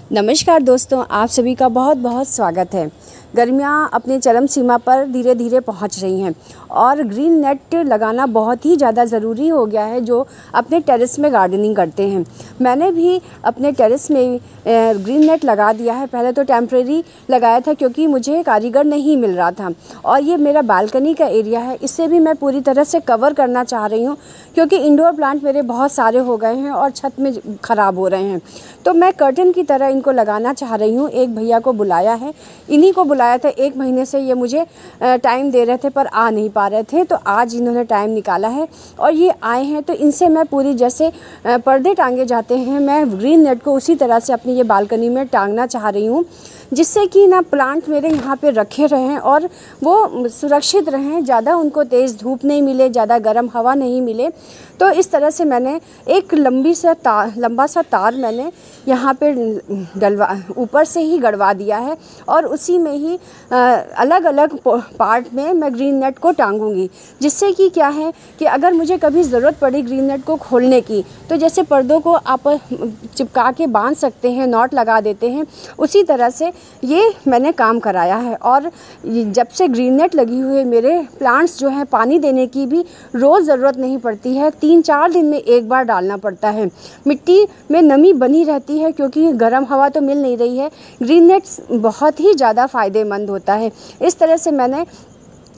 नमस्कार दोस्तों, आप सभी का बहुत बहुत स्वागत है। गर्मियाँ अपने चरम सीमा पर धीरे धीरे पहुंच रही हैं और ग्रीन नेट लगाना बहुत ही ज़्यादा ज़रूरी हो गया है जो अपने टेरेस में गार्डनिंग करते हैं। मैंने भी अपने टेरेस में ग्रीन नेट लगा दिया है। पहले तो टेम्परेरी लगाया था क्योंकि मुझे कारीगर नहीं मिल रहा था, और ये मेरा बालकनी का एरिया है, इससे भी मैं पूरी तरह से कवर करना चाह रही हूँ क्योंकि इंडोर प्लांट मेरे बहुत सारे हो गए हैं और छत में ख़राब हो रहे हैं। तो मैं कर्टन की तरह इनको लगाना चाह रही हूँ। एक भैया को बुलाया है, इन्हीं को बुलाया था। 1 महीने से ये मुझे टाइम दे रहे थे पर आ नहीं पा रहे थे, तो आज इन्होंने टाइम निकाला है और ये आए हैं। तो इनसे मैं पूरी, जैसे पर्दे टांगे जाते हैं, मैं ग्रीन नेट को उसी तरह से अपनी ये बालकनी में टांगना चाह रही हूँ, जिससे कि ना प्लांट मेरे यहाँ पे रखे रहें और वो सुरक्षित रहें, ज़्यादा उनको तेज़ धूप नहीं मिले, ज़्यादा गर्म हवा नहीं मिले। तो इस तरह से मैंने एक लंबा सा तार मैंने यहाँ पे ऊपर से ही गड़वा दिया है और उसी में ही अलग अलग पार्ट में मैं ग्रीन नेट को टांगूंगी, जिससे कि क्या है कि अगर मुझे कभी ज़रूरत पड़ी ग्रीन नेट को खोलने की, तो जैसे पर्दों को आप चिपका के बांध सकते हैं, नॉट लगा देते हैं, उसी तरह से ये मैंने काम कराया है। और जब से ग्रीन नेट लगी हुई है, मेरे प्लांट्स जो हैं पानी देने की भी रोज़ ज़रूरत नहीं पड़ती है। 3-4 दिन में एक बार डालना पड़ता है। मिट्टी में नमी बनी रहती है क्योंकि गर्म हवा तो मिल नहीं रही है। ग्रीन नेट बहुत ही ज़्यादा फ़ायदेमंद होता है। इस तरह से मैंने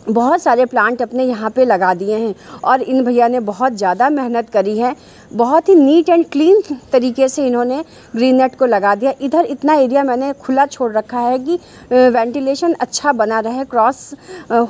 बहुत सारे प्लांट अपने यहाँ पे लगा दिए हैं और इन भैया ने बहुत ज़्यादा मेहनत करी है। बहुत ही नीट एंड क्लीन तरीके से इन्होंने ग्रीन नेट को लगा दिया। इधर इतना एरिया मैंने खुला छोड़ रखा है कि वेंटिलेशन अच्छा बना रहे, क्रॉस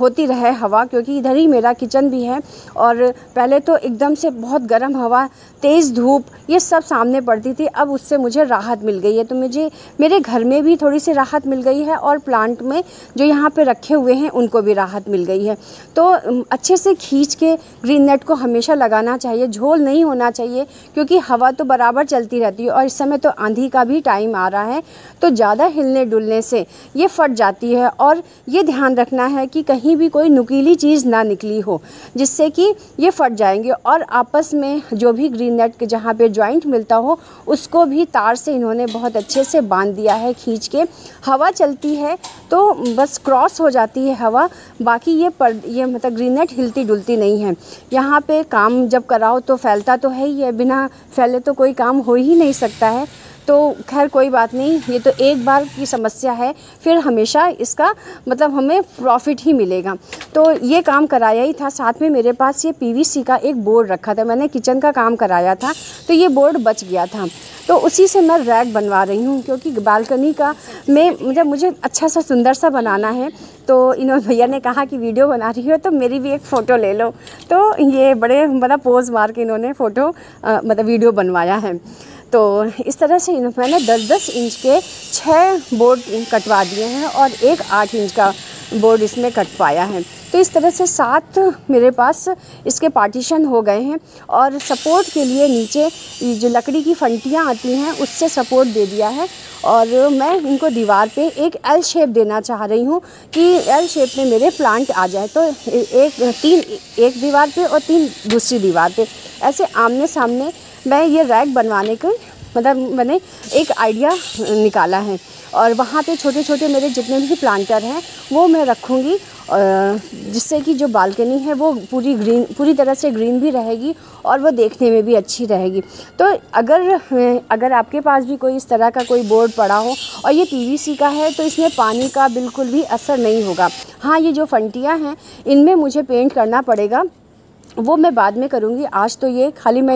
होती रहे हवा, क्योंकि इधर ही मेरा किचन भी है। और पहले तो एकदम से बहुत गर्म हवा, तेज़ धूप, ये सब सामने पड़ती थी। अब उससे मुझे राहत मिल गई है, तो मुझे मेरे घर में भी थोड़ी सी राहत मिल गई है और प्लांट में जो यहाँ पे रखे हुए हैं उनको भी राहत मिल गई है। तो अच्छे से खींच के ग्रीन नेट को हमेशा लगाना चाहिए, झोल नहीं होना चाहिए, क्योंकि हवा तो बराबर चलती रहती है और इस समय तो आंधी का भी टाइम आ रहा है, तो ज़्यादा हिलने डुलने से ये फट जाती है। और ये ध्यान रखना है कि कहीं भी कोई नुकीली चीज़ ना निकली हो जिससे कि ये फट जाएंगे। और आपस में जो भी ग्रीन नेट के जहाँ पे जॉइंट मिलता हो उसको भी तार से इन्होंने बहुत अच्छे से बांध दिया है खींच के। हवा चलती है तो बस क्रॉस हो जाती है हवा, बाकी ये मतलब ग्रीन नेट हिलती डुलती नहीं है। यहाँ पे काम जब कराओ तो फैलता तो है ही है, बिना फैले तो कोई काम हो ही नहीं सकता है। तो खैर कोई बात नहीं, ये तो एक बार की समस्या है, फिर हमेशा इसका मतलब हमें प्रॉफिट ही मिलेगा। तो ये काम कराया ही था। साथ में मेरे पास ये पीवीसी का एक बोर्ड रखा था, मैंने किचन का काम कराया था तो ये बोर्ड बच गया था, तो उसी से मैं रैक बनवा रही हूँ क्योंकि बालकनी का में मुझे अच्छा सा सुंदर सा बनाना है। तो इन्होंने भैया ने कहा कि वीडियो बना रही हो तो मेरी भी एक फ़ोटो ले लो, तो ये बड़े मतलब पोज मार के इन्होंने फ़ोटो मतलब वीडियो बनवाया है। तो इस तरह से मैंने 10-10 इंच के 6 बोर्ड कटवा दिए हैं और एक 8 इंच का बोर्ड इसमें कट पाया है। तो इस तरह से 7 मेरे पास इसके पार्टीशन हो गए हैं। और सपोर्ट के लिए नीचे जो लकड़ी की फंटियाँ आती हैं उससे सपोर्ट दे दिया है। और मैं इनको दीवार पे एक एल शेप देना चाह रही हूँ कि एल शेप में मेरे प्लांट आ जाए। तो 3 एक दीवार पे और 3 दूसरी दीवार पे, ऐसे आमने सामने मैं ये रैक बनवाने के मतलब मैंने एक आइडिया निकाला है। और वहाँ पे छोटे छोटे मेरे जितने भी प्लांटर हैं वो मैं रखूँगी, जिससे कि जो बालकनी है वो पूरी तरह से ग्रीन भी रहेगी और वो देखने में भी अच्छी रहेगी। तो अगर आपके पास भी कोई इस तरह का कोई बोर्ड पड़ा हो और ये पीवीसी का है तो इसमें पानी का बिल्कुल भी असर नहीं होगा। हाँ, ये जो फंटियाँ हैं इनमें मुझे पेंट करना पड़ेगा, वो मैं बाद में करूँगी। आज तो ये खाली मैं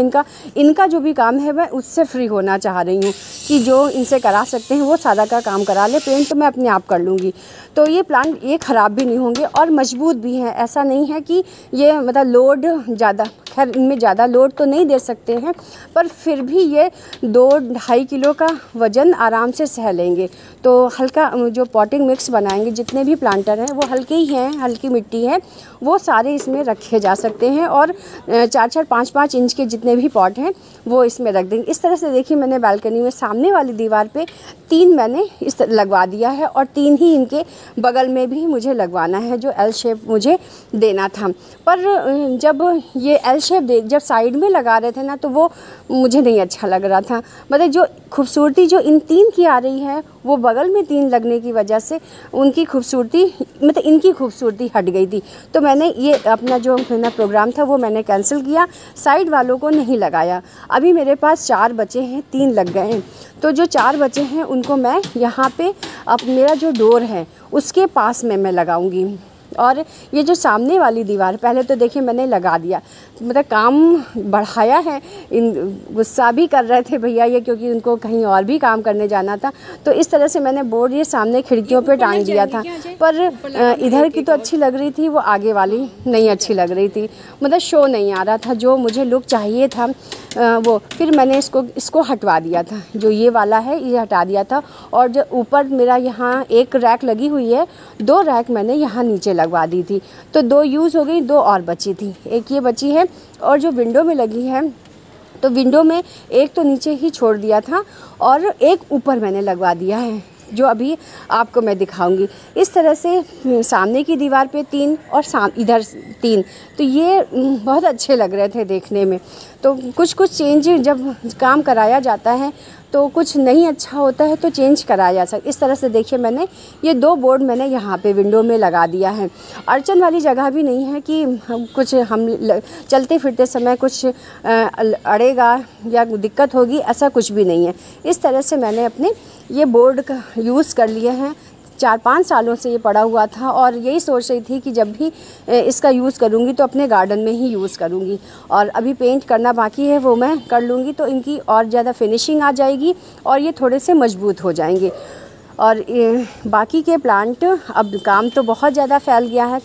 इनका जो भी काम है मैं उससे फ्री होना चाह रही हूँ कि जो इनसे करा सकते हैं वो सादा का काम करा ले, पेंट तो मैं अपने आप कर लूँगी। तो ये प्लांट ये ख़राब भी नहीं होंगे और मजबूत भी हैं। ऐसा नहीं है कि ये मतलब लोड ज़्यादा, खैर इनमें ज़्यादा लोड तो नहीं दे सकते हैं, पर फिर भी ये 2-2.5 किलो का वज़न आराम से सह लेंगे। तो हल्का जो पॉटिंग मिक्स बनाएंगे, जितने भी प्लांटर हैं वो हल्के ही हैं, हल्की मिट्टी है, वो सारे इसमें रखे जा सकते हैं। और 4-4, 5-5 इंच के जितने भी पॉट हैं वो इसमें रख देंगे। इस तरह से देखिए मैंने बालकनी में सामने वाली दीवार पे 3 मैंने इस लगवा दिया है और 3 ही इनके बगल में भी मुझे लगवाना है, जो एल शेप मुझे देना था। पर जब ये एल शेप जब साइड में लगा रहे थे ना, तो वो मुझे नहीं अच्छा लग रहा था। मतलब जो खूबसूरती जो इन 3 की आ रही है, वो बगल में 3 लगने की वजह से उनकी खूबसूरती, मतलब इनकी खूबसूरती हट गई थी। तो मैंने ये अपना जो मेरा प्रोग्राम था वो मैंने कैंसिल किया, साइड वालों को नहीं लगाया। अभी मेरे पास 4 बचे हैं, 3 लग गए हैं। तो जो 4 बचे हैं उनको मैं यहाँ पे अब मेरा जो डोर है उसके पास में मैं लगाऊंगी। और ये जो सामने वाली दीवार, पहले तो देखिए मैंने लगा दिया, मतलब काम बढ़ाया है। इन गुस्सा भी कर रहे थे भैया ये, क्योंकि उनको कहीं और भी काम करने जाना था। तो इस तरह से मैंने बोर्ड ये सामने खिड़कियों पे टांग दिया था। पर इधर की तो अच्छी लग रही थी, वो आगे वाली नहीं अच्छी लग रही थी, मतलब शो नहीं आ रहा था जो मुझे लुक चाहिए था वो। फिर मैंने इसको हटवा दिया था, जो ये वाला है ये हटा दिया था। और जो ऊपर मेरा यहाँ एक रैक लगी हुई है, 2 रैक मैंने यहाँ नीचे लगवा दी थी। तो 2 यूज़ हो गई, 2 और बची थी, एक ये बची है। और जो विंडो में लगी है, तो विंडो में एक तो नीचे ही छोड़ दिया था और एक ऊपर मैंने लगवा दिया है, जो अभी आपको मैं दिखाऊंगी। इस तरह से सामने की दीवार पे 3 और इधर 3, तो ये बहुत अच्छे लग रहे थे देखने में। तो कुछ चेंज जब काम कराया जाता है तो कुछ नहीं अच्छा होता है तो चेंज कराया जा सकता। इस तरह से देखिए मैंने ये 2 बोर्ड मैंने यहाँ पे विंडो में लगा दिया है। अड़चन वाली जगह भी नहीं है कि हम चलते फिरते समय कुछ अड़ेगा या दिक्कत होगी, ऐसा कुछ भी नहीं है। इस तरह से मैंने अपने ये बोर्ड का यूज़ कर लिए हैं। 4-5 सालों से ये पड़ा हुआ था और यही सोच रही थी कि जब भी इसका यूज़ करूँगी तो अपने गार्डन में ही यूज़ करूँगी। और अभी पेंट करना बाकी है, वो मैं कर लूँगी तो इनकी और ज़्यादा फिनिशिंग आ जाएगी और ये थोड़े से मजबूत हो जाएंगे। और बाकी के प्लांट, अब काम तो बहुत ज़्यादा फैल गया है,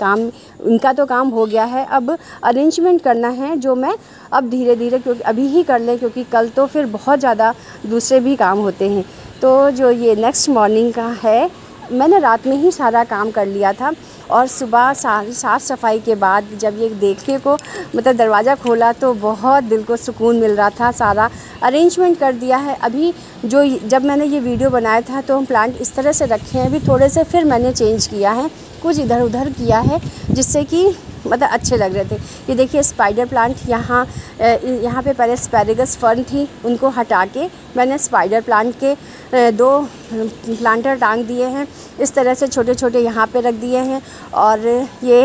इनका तो काम हो गया है। अब अरेंजमेंट करना है जो मैं अब धीरे धीरे, क्योंकि अभी ही कर लें, क्योंकि कल तो फिर बहुत ज़्यादा दूसरे भी काम होते हैं। तो जो ये नेक्स्ट मॉर्निंग का है, मैंने रात में ही सारा काम कर लिया था। और सुबह सारी साफ़ सफाई के बाद जब ये देखने को, मतलब दरवाज़ा खोला तो बहुत दिल को सुकून मिल रहा था। सारा अरेंजमेंट कर दिया है। अभी जब मैंने ये वीडियो बनाया था तो हम प्लांट इस तरह से रखे हैं, अभी थोड़े से फिर मैंने चेंज किया है, कुछ इधर उधर किया है, जिससे कि मतलब अच्छे लग रहे थे। ये देखिए स्पाइडर प्लांट, यहाँ पे पहले एस्पैरेगस फर्न थी, उनको हटा के मैंने स्पाइडर प्लांट के 2 प्लांटर टांग दिए हैं। इस तरह से छोटे छोटे यहाँ पे रख दिए हैं। और ये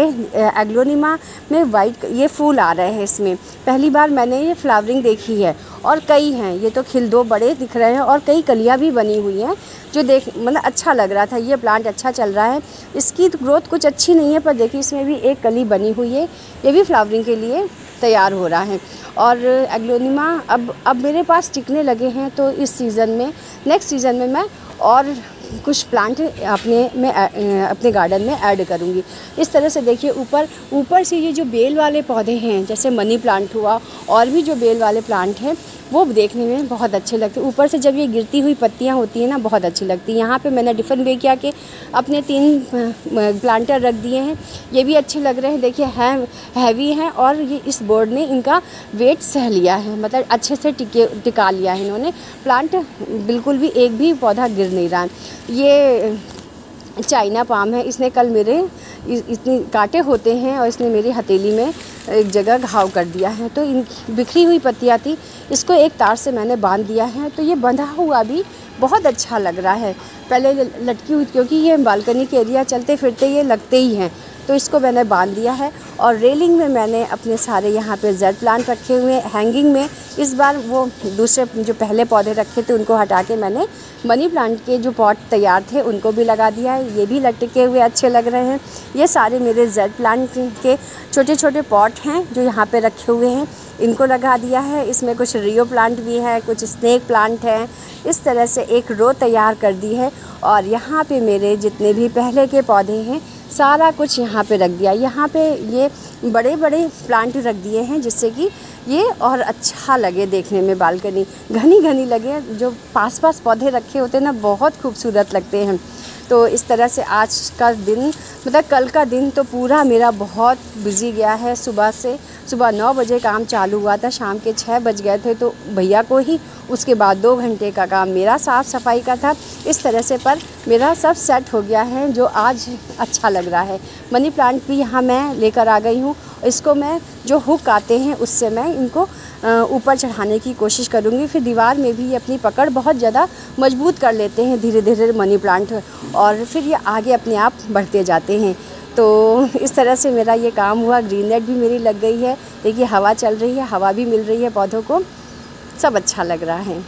एग्लोनिमा में वाइट ये फूल आ रहे हैं, इसमें पहली बार मैंने ये फ्लावरिंग देखी है। और कई हैं, ये तो 2 बड़े दिख रहे हैं और कई कलियाँ भी बनी हुई हैं, जो मतलब अच्छा लग रहा था। ये प्लांट अच्छा चल रहा है। इसकी ग्रोथ कुछ अच्छी नहीं है, पर देखिए इसमें भी एक कली बनी हुई है, ये भी फ्लावरिंग के लिए तैयार हो रहा है। और एग्लोनिमा अब मेरे पास टिकने लगे हैं, तो इस सीज़न में, नेक्स्ट सीज़न में मैं और कुछ प्लांट अपने गार्डन में ऐड करूँगी। इस तरह से देखिए ऊपर से ये जो बेल वाले पौधे हैं, जैसे मनी प्लांट हुआ, और भी जो बेल वाले प्लांट हैं वो देखने में बहुत अच्छे लगते हैं। ऊपर से जब ये गिरती हुई पत्तियां होती हैं ना, बहुत अच्छी लगती हैं। यहाँ पे मैंने डिफरेंट वे किया कि अपने 3 प्लांटर रख दिए हैं, ये भी अच्छे लग रहे हैं। देखिए हैवी हैं और ये इस बोर्ड ने इनका वेट सह लिया है, मतलब अच्छे से टिका लिया है इन्होंने। प्लांट बिल्कुल भी एक भी पौधा गिर नहीं रहा है। ये चाइना पाम है, इसने कल मेरे इतनी कांटे होते हैं और इसने मेरी हथेली में एक जगह घाव कर दिया है। तो इन बिखरी हुई पत्तियाँ थी, इसको एक तार से मैंने बांध दिया है, तो ये बंधा हुआ भी बहुत अच्छा लग रहा है। पहले लटकी हुई, क्योंकि ये बालकनी के एरिया चलते फिरते ये लगते ही हैं, तो इसको मैंने बांध दिया है। और रेलिंग में मैंने अपने सारे यहाँ पे जेड प्लांट रखे हुए हैं हैंगिंग में। इस बार वो दूसरे जो पहले पौधे रखे थे उनको हटा के मैंने मनी प्लांट के जो पॉट तैयार थे उनको भी लगा दिया है। ये भी लटके हुए अच्छे लग रहे हैं। ये सारे मेरे जेड प्लांट के छोटे छोटे पॉट हैं जो यहाँ पे रखे हुए हैं, इनको लगा दिया है। इसमें कुछ रियो प्लांट भी है, कुछ स्नेक प्लांट हैं। इस तरह से एक रो तैयार कर दी है। और यहाँ पे मेरे जितने भी पहले के पौधे हैं सारा कुछ यहाँ पे रख दिया। यहाँ पे ये बड़े बड़े प्लांट रख दिए हैं, जिससे कि ये और अच्छा लगे देखने में, बालकनी घनी घनी लगे। जो पास पास पौधे रखे होते हैं ना, बहुत खूबसूरत लगते हैं। तो इस तरह से आज का दिन मतलब कल का दिन तो पूरा मेरा बहुत बिजी गया है। सुबह 9 बजे काम चालू हुआ था, शाम के 6 बज गए थे तो भैया को ही, उसके बाद 2 घंटे का काम मेरा साफ़ सफाई का था। इस तरह से पर मेरा सब सेट हो गया है जो आज अच्छा लग रहा है। मनी प्लांट भी यहाँ मैं लेकर आ गई हूँ। इसको मैं जो हुक आते हैं उससे मैं इनको ऊपर चढ़ाने की कोशिश करूँगी। फिर दीवार में भी ये अपनी पकड़ बहुत ज़्यादा मजबूत कर लेते हैं धीरे धीरे मनी प्लांट, और फिर ये आगे अपने आप बढ़ते जाते हैं। तो इस तरह से मेरा ये काम हुआ। ग्रीन नेट भी मेरी लग गई है। देखिए हवा चल रही है, हवा भी मिल रही है पौधों को, सब अच्छा लग रहा है।